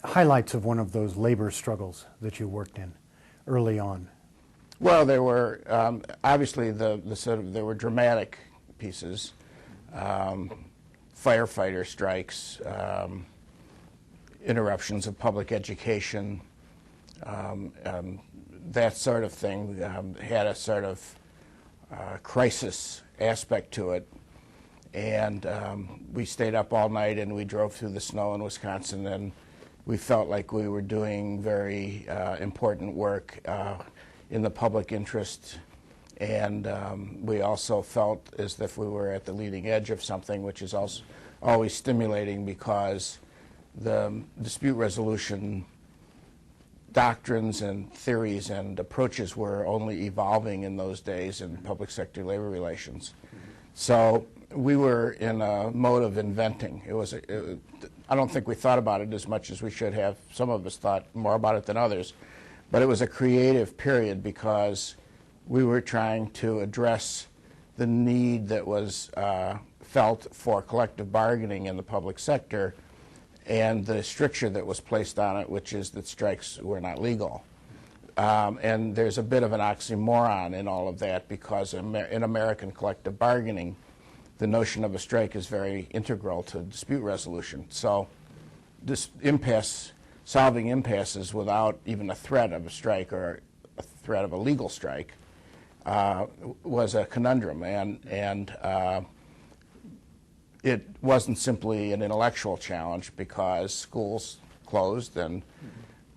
highlights of one of those labor struggles that you worked in early on? Well, there were obviously there were dramatic pieces, firefighter strikes, interruptions of public education, that sort of thing had a sort of crisis aspect to it. And we stayed up all night and we drove through the snow in Wisconsin, and we felt like we were doing very important work in the public interest. And we also felt as if we were at the leading edge of something, which is also always stimulating because the dispute resolution doctrines and theories and approaches were only evolving in those days in public sector labor relations. So we were in a mode of inventing. I don't think we thought about it as much as we should have. Some of us thought more about it than others. But it was a creative period because we were trying to address the need that was felt for collective bargaining in the public sector and the stricture that was placed on it, which is that strikes were not legal. And there's a bit of an oxy-moron in all of that because in American collective bargaining, the notion of a strike is very integral to dispute resolution. So this solving impasses without even a threat of a strike or a threat of a legal strike was a conundrum. And it wasn't simply an intellectual challenge because schools closed and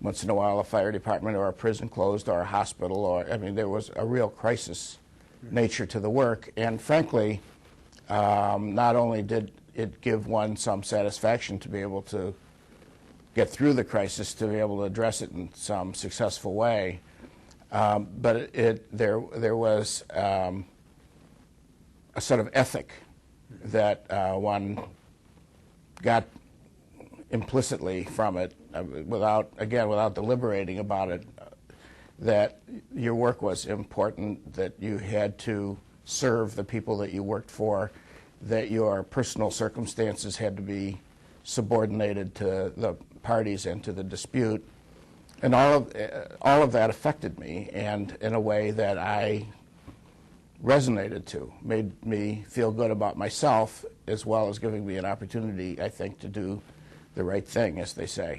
once in a while a fire department or a prison closed or a hospital, or I mean there was a real crisis nature to the work. And frankly, not only did it give one some satisfaction to be able to get through the crisis, to be able to address it in some successful way, but there was a sort of ethic that one got implicitly from it, without deliberating about it, that your work was important, that you had to serve the people that you worked for, that your personal circumstances had to be subordinated to the parties and to the dispute. And all of that affected me, and in a way that I resonated to, made me feel good about myself, as well as giving me an opportunity, I think, to do the right thing, as they say.